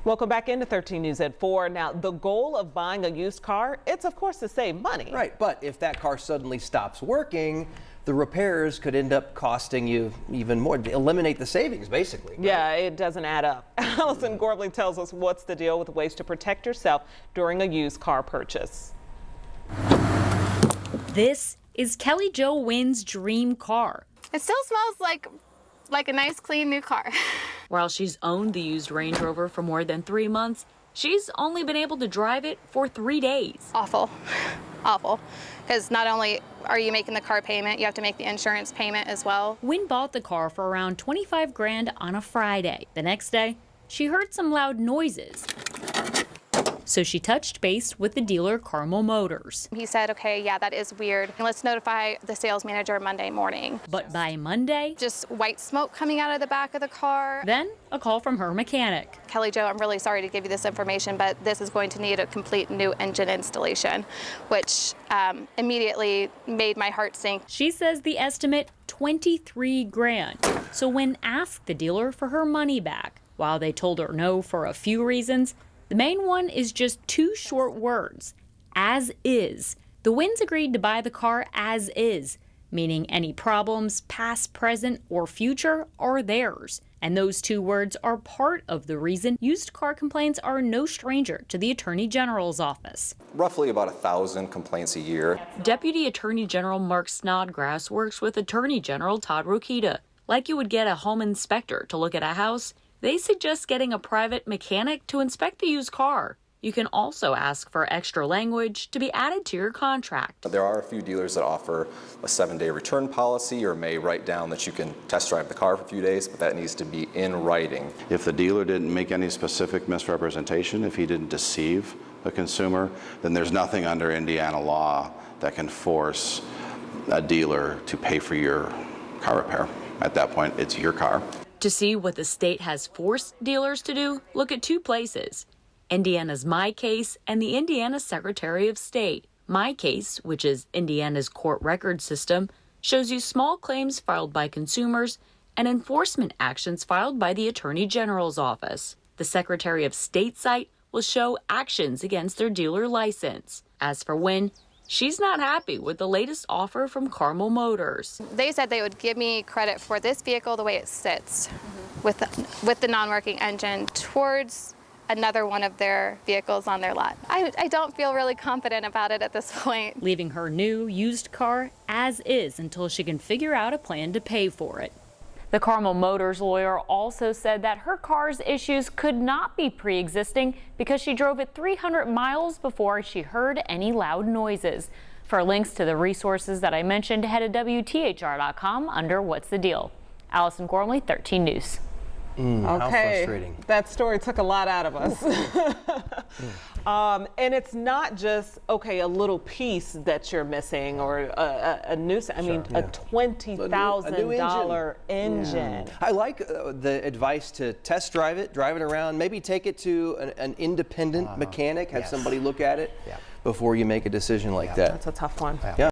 Welcome back into 13 News at 4. Now, the goal of buying a used car, it's of course to save money. Right, but if that car suddenly stops working, the repairs could end up costing you even more. Eliminate the savings, basically. Right? Yeah, it doesn't add up. Allison Gormly tells us what's the deal with ways to protect yourself during a used car purchase. This is Kelly Jo Wynn's dream car. It still smells like a nice, clean new car. While she's owned the used Range Rover for more than 3 months, she's only been able to drive it for 3 days. Awful. Awful. Because not only are you making the car payment, you have to make the insurance payment as well. Wynn bought the car for around 25 grand on a Friday. The next day, she heard some loud noises. So she touched base with the dealer, Carmel Motors. He said, okay, yeah, that is weird. Let's notify the sales manager Monday morning. But by Monday, just white smoke coming out of the back of the car. Then a call from her mechanic. Kelly Jo, I'm really sorry to give you this information, but this is going to need a complete new engine installation, which immediately made my heart sink. She says the estimate, 23 grand. So when asked the dealer for her money back, while they told her no for a few reasons, the main one is just 2 short words, as is. The Wynns agreed to buy the car as is, meaning any problems, past, present, or future, are theirs. And those 2 words are part of the reason used car complaints are no stranger to the Attorney General's office. Roughly about 1,000 complaints a year. Deputy Attorney General Mark Snodgrass works with Attorney General Todd Rokita. Like you would get a home inspector to look at a house, they suggest getting a private mechanic to inspect the used car. You can also ask for extra language to be added to your contract. There are a few dealers that offer a 7-day return policy or may write down that you can test drive the car for a few days, but that needs to be in writing. If the dealer didn't make any specific misrepresentation, if he didn't deceive a consumer, then there's nothing under Indiana law that can force a dealer to pay for your car repair. At that point, it's your car. To see what the state has forced dealers to do, look at 2 places. Indiana's My Case and the Indiana Secretary of State. My Case, which is Indiana's court record system, shows you small claims filed by consumers and enforcement actions filed by the Attorney General's office. The Secretary of State site will show actions against their dealer license. As for Wynn, she's not happy with the latest offer from Carmel Motors. They said they would give me credit for this vehicle the way it sits, with the non-working engine, towards another one of their vehicles on their lot. I don't feel really confident about it at this point. Leaving her new used car as is until she can figure out a plan to pay for it. The Carmel Motors lawyer also said that her car's issues could not be pre-existing because she drove it 300 miles before she heard any loud noises. For links to the resources that I mentioned, head to WTHR.com under What's the Deal. Allison Gormly, 13 News. How frustrating. That story took a lot out of us. And it's not just, okay, a little piece that you're missing or a new, I mean, a $20,000 engine. I like the advice to test drive it around, maybe take it to an independent mechanic, have somebody look at it before you make a decision like that. That's a tough one. Yeah.